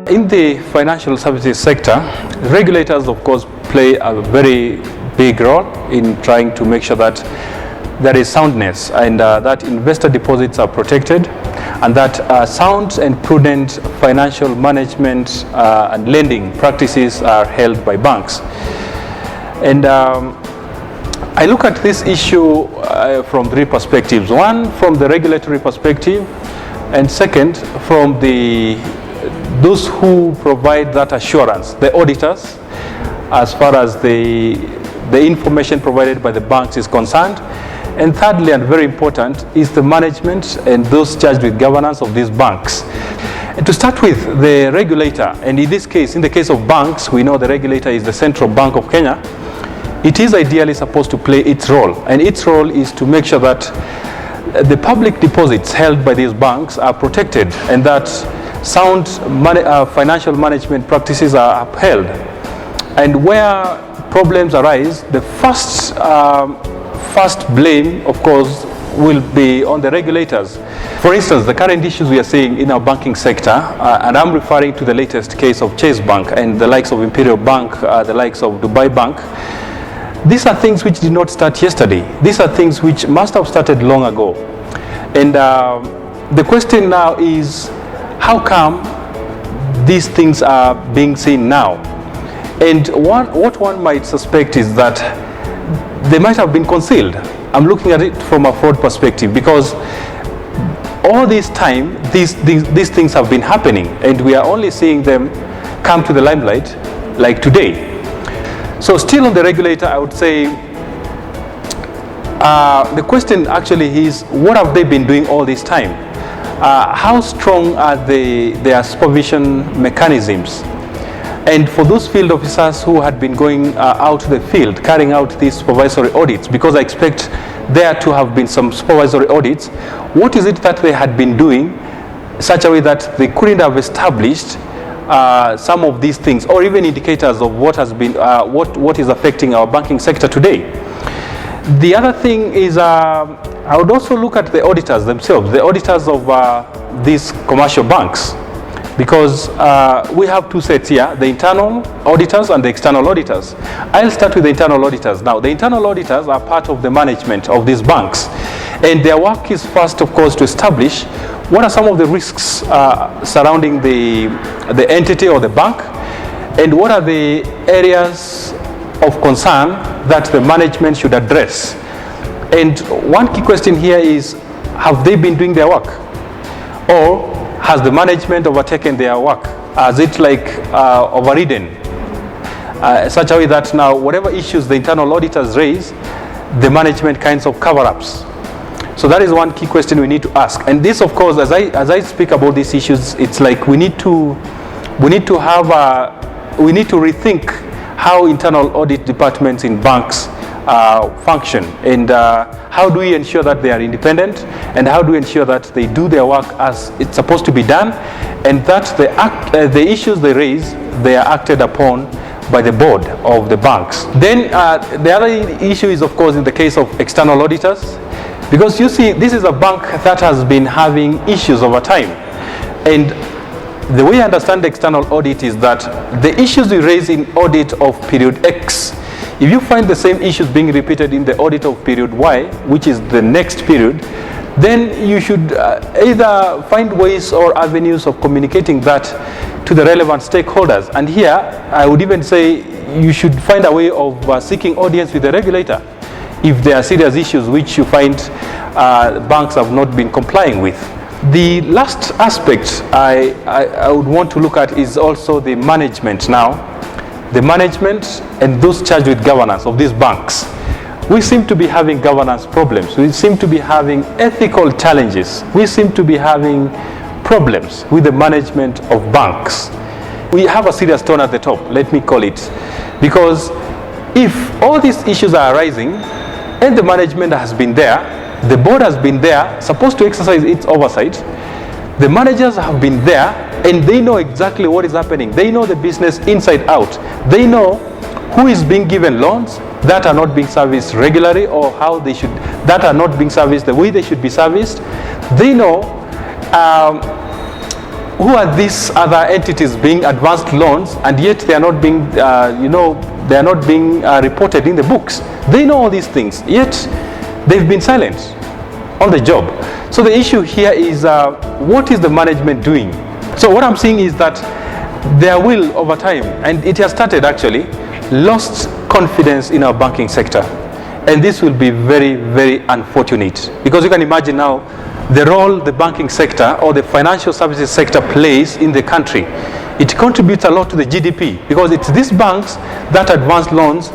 in the financial services sector, regulators, of course, play a very big role in trying to make sure that there is soundness and that investor deposits are protected, and that sound and prudent financial management and lending practices are held by banks. And I look at this issue from three perspectives. One, from the regulatory perspective, and second, from those who provide that assurance, the auditors, as far as the information provided by the banks is concerned. And thirdly, and very important, is the management and those charged with governance of these banks. And to start with, the regulator, and in this case, in the case of banks, we know the regulator is the Central Bank of Kenya. It is ideally supposed to play its role, and its role is to make sure that the public deposits held by these banks are protected and that sound financial management practices are upheld. And where problems arise, the first blame, of course, will be on the regulators. For instance, the current issues we are seeing in our banking sector, and I'm referring to the latest case of Chase Bank and the likes of Imperial Bank, the likes of Dubai Bank. These are things which did not start yesterday. These are things which must have started long ago. And the question now is, how come these things are being seen now? And what one might suspect is that they might have been concealed. I'm looking at it from a fraud perspective, because all this time, these things have been happening, and we are only seeing them come to the limelight like today. So still on the regulator, I would say the question actually is, what have they been doing all this time? How strong are their supervision mechanisms? And for those field officers who had been going out to the field, carrying out these supervisory audits, because I expect there to have been some supervisory audits, what is it that they had been doing such a way that they couldn't have established some of these things, or even indicators of what has been, what is affecting our banking sector today? The other thing is, I would also look at the auditors themselves, the auditors of these commercial banks, because we have two sets here, the internal auditors and the external auditors. I'll start with the internal auditors. Now, the internal auditors are part of the management of these banks, and their work is first, of course, to establish what are some of the risks surrounding the entity or the bank, and what are the areas of concern that the management should address. And one key question here is, have they been doing their work? Or has the management overtaken their work? Has it overridden? Such a way that now whatever issues the internal auditors raise, the management kinds of cover-ups. So that is one key question we need to ask. And this, of course, as I speak about these issues, it's like we need to rethink how internal audit departments in banks function, and how do we ensure that they are independent, and how do we ensure that they do their work as it's supposed to be done, and that the issues they raise, they are acted upon by the board of the banks. Then the other issue is, of course, in the case of external auditors, because you see, this is a bank that has been having issues over time, and the way I understand the external audit is that the issues you raise in audit of period X, if you find the same issues being repeated in the audit of period Y, which is the next period, then you should either find ways or avenues of communicating that to the relevant stakeholders. And here, I would even say you should find a way of seeking audience with the regulator if there are serious issues which you find banks have not been complying with. The last aspect I would want to look at is also the management now. The management and those charged with governance of these banks. We seem to be having governance problems. We seem to be having ethical challenges. We seem to be having problems with the management of banks. We have a serious stone at the top, let me call it. Because if all these issues are arising and the management has been there, the board has been there, supposed to exercise its oversight, the managers have been there, and they know exactly what is happening. They know the business inside out. They know who is being given loans that are not being serviced regularly, or how they should, that are not being serviced the way they should be serviced. They know who are these other entities being advanced loans, and yet they are not being, they are not being reported in the books? They know all these things, yet they've been silent on the job. So the issue here is, what is the management doing? So what I'm seeing is that there will, over time, and it has started actually, lost confidence in our banking sector. And this will be very, very unfortunate, because you can imagine now the role the banking sector or the financial services sector plays in the country. It contributes a lot to the GDP, because it's these banks that advance loans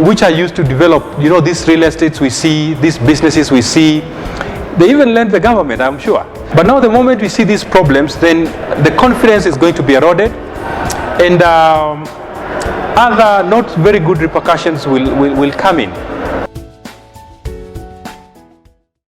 which are used to develop, these real estates we see, these businesses we see. They even lend the government, I'm sure. But now the moment we see these problems, then the confidence is going to be eroded, and other not very good repercussions will come in.